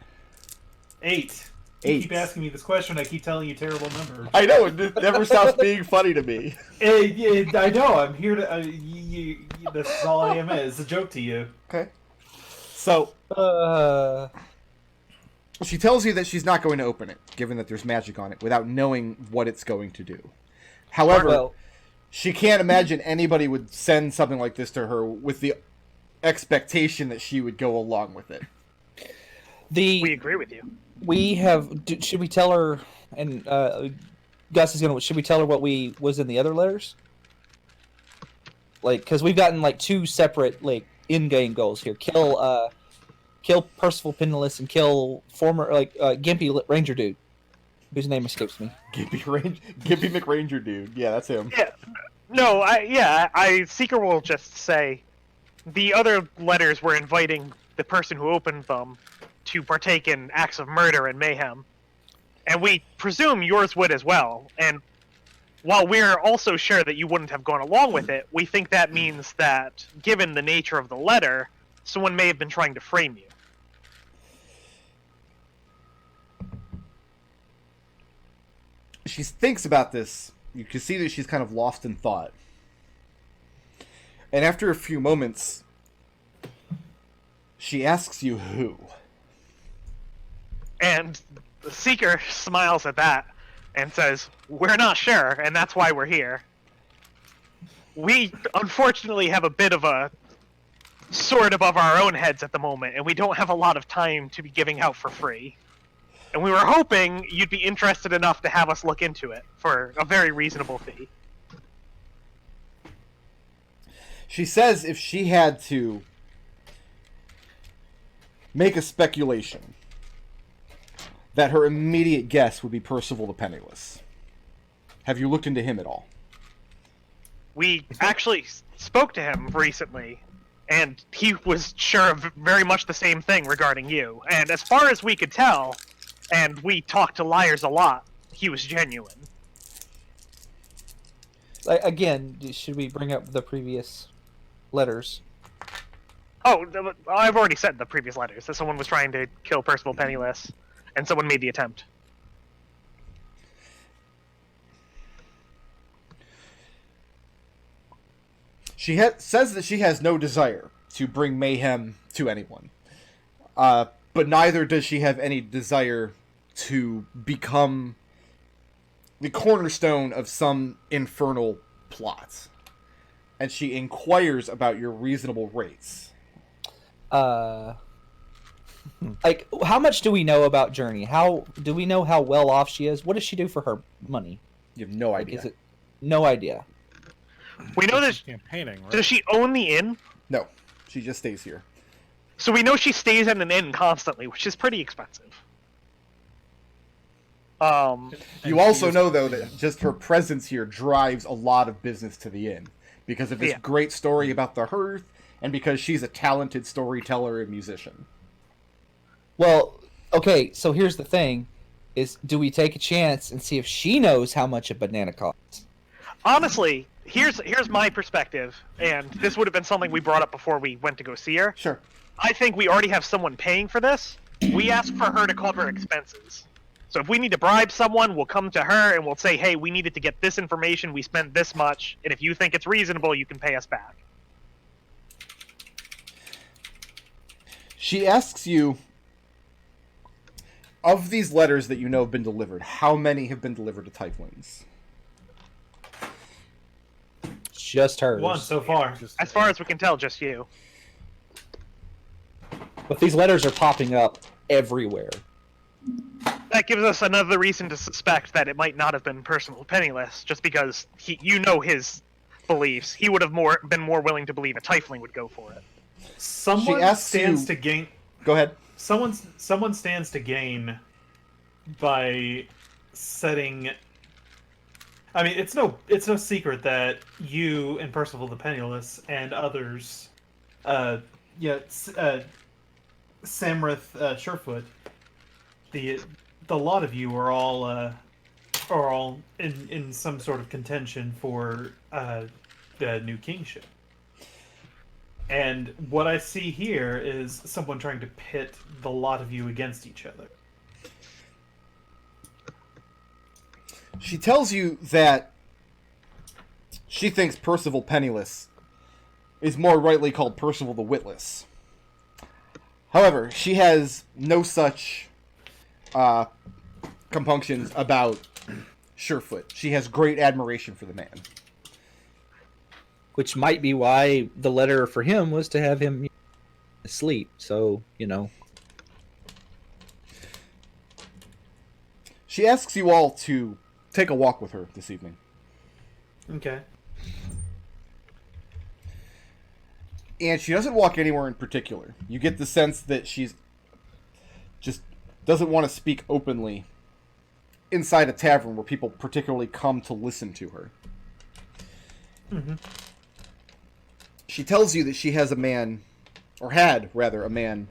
8. You 8. keep asking me this question, I keep telling you terrible numbers. I know, it never stops being funny to me. I know, I'm here to... that's all I am. It's a joke to you. Okay. So, she tells you that she's not going to open it, given that there's magic on it, without knowing what it's going to do. However, well, she can't imagine anybody would send something like this to her with the expectation that she would go along with it. We agree with you. we have. Should we tell her? And Gus is gonna. Should we tell her what was in the other letters? Like, because we've gotten like 2 separate like in-game goals here. Kill Percival Penniless and kill former Gimpy Ranger dude, whose name escapes me. Gimpy McRanger dude. Yeah, that's him. Yeah. No, Seeker will just say the other letters were inviting the person who opened them to partake in acts of murder and mayhem. And we presume yours would as well. And while we're also sure that you wouldn't have gone along with it, we think that means that, given the nature of the letter, someone may have been trying to frame you. She thinks about this. You can see that she's kind of lost in thought. And after a few moments, she asks you who. And the Seeker smiles at that and says, "We're not sure, and that's why we're here. We, unfortunately, have a bit of a sword above our own heads at the moment, and we don't have a lot of time to be giving out for free. And we were hoping you'd be interested enough to have us look into it for a very reasonable fee." She says if she had to make a speculation, that her immediate guess would be Percival the Penniless. Have you looked into him at all? We actually spoke to him recently, and he was sure of very much the same thing regarding you. And as far as we could tell, and we talked to liars a lot, he was genuine. Again, should we bring up the previous letters? Oh, I've already said the previous letters that someone was trying to kill Percival Penniless, and someone made the attempt. She says that she has no desire to bring mayhem to anyone. But neither does she have any desire to become the cornerstone of some infernal plot. And she inquires about your reasonable rates. Like, how much do we know about Journey? How do we know how well off she is? What does she do for her money? You have no Like, idea. is it no idea? We know that. Campaigning, right? Does she own the inn? No, she just stays here. So we know she stays at an inn constantly, which is pretty expensive. You also know, though, that just her presence here drives a lot of business to the inn. Because of this Yeah. great story about the hearth, and because she's a talented storyteller and musician. Well, okay, so here's the thing. is, do we take a chance and see if she knows how much a banana costs? Honestly, here's my perspective, and this would have been something we brought up before we went to go see her. Sure. I think we already have someone paying for this. We ask for her to cover expenses. So if we need to bribe someone, we'll come to her and we'll say, hey, we needed to get this information, we spent this much, and if you think it's reasonable, you can pay us back. She asks you, of these letters that you know have been delivered, how many have been delivered to Tieflings? Just hers. One so far. As far as we can tell, just you. But these letters are popping up everywhere. That gives us another reason to suspect that it might not have been Percival Penniless, just because you know his beliefs. He would have been more willing to believe a Tiefling would go for it. Someone asks stands you- to gain. Go ahead. Someone stands to gain by setting. I mean, it's no secret that you and Percival the Penniless and others, Samrith Surefoot, the lot of you are all in some sort of contention for the new kingship. And what I see here is someone trying to pit the lot of you against each other. She tells you that she thinks Percival Penniless is more rightly called Percival the Witless. However, she has no such compunctions about Surefoot. She has great admiration for the man. Which might be why the letter for him was to have him asleep. So, you know. She asks you all to take a walk with her this evening. Okay. And she doesn't walk anywhere in particular. You get the sense that she's just doesn't want to speak openly inside a tavern where people particularly come to listen to her. Mm-hmm. She tells you that she has a man, or had, rather, a man,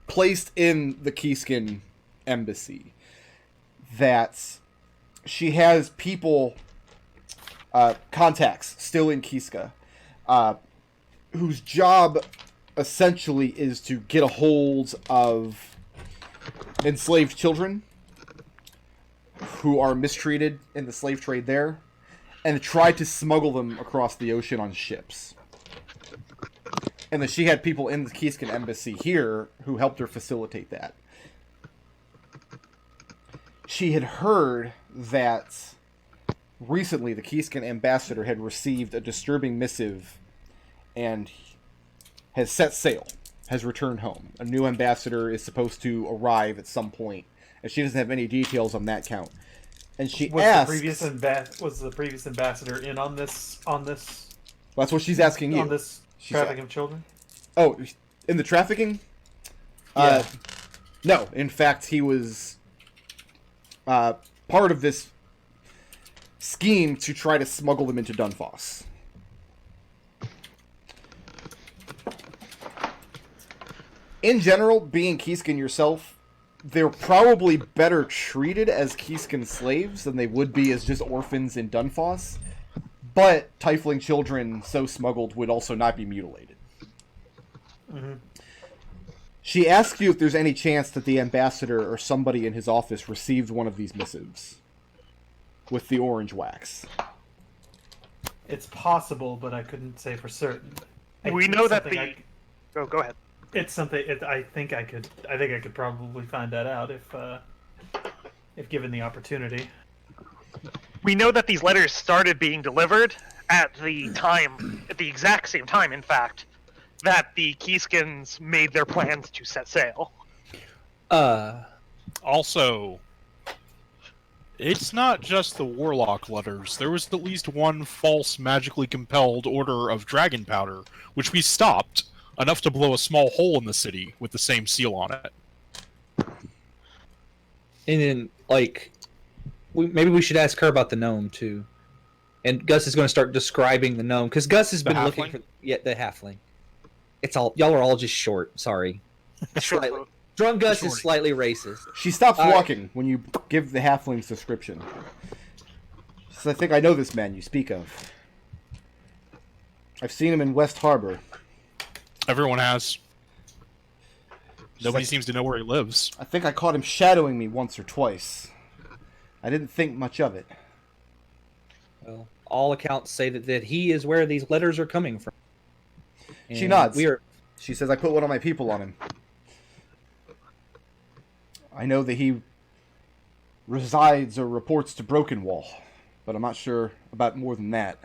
placed in the Keyskin embassy. That she has people, contacts, still in Kiska, whose job, essentially, is to get a hold of enslaved children who are mistreated in the slave trade there, and try to smuggle them across the ocean on ships. And that she had people in the Keyskin embassy here who helped her facilitate that. She had heard that recently the Keyskin ambassador had received a disturbing missive and has set sail, has returned home. A new ambassador is supposed to arrive at some point, and she doesn't have any details on that count. And she asks, was the previous ambassador in on this that's what she's asking you. on this trafficking of children? Oh, in the trafficking? Yeah. No, in fact, he was part of this scheme to try to smuggle them into Dunfoss. In general, being Keyskin yourself, they're probably better treated as Keyskin slaves than they would be as just orphans in Dunfoss. But Tiefling children so smuggled would also not be mutilated. Mm-hmm. She asks you if there's any chance that the ambassador or somebody in his office received one of these missives with the orange wax. It's possible, but I couldn't say for certain. We know that the... Oh, go ahead. It's something. I think I could probably find that out if given the opportunity. We know that these letters started being delivered at the exact same time, in fact, that the Keyskins made their plans to set sail. Also, it's not just the Warlock letters. There was at least one false magically compelled order of dragon powder, which we stopped, enough to blow a small hole in the city with the same seal on it. And then, like, maybe we should ask her about the gnome, too. And Gus is going to start describing the gnome, because Gus has been looking for... Yeah, the halfling. It's all... Y'all are all just short. Sorry. Sure. Slightly. Drunk Gus Shorty. is slightly racist. She stops All right. walking when you give the halfling's description. She says, I think I know this man you speak of. I've seen him in West Harbor. Everyone has. Nobody like- seems to know where he lives. I think I caught him shadowing me once or twice. I didn't think much of it. Well, all accounts say that he is where these letters are coming from. She And nods. We are. She says, I put one of my people on him. I know that he resides or reports to Broken Wall, but I'm not sure about more than that.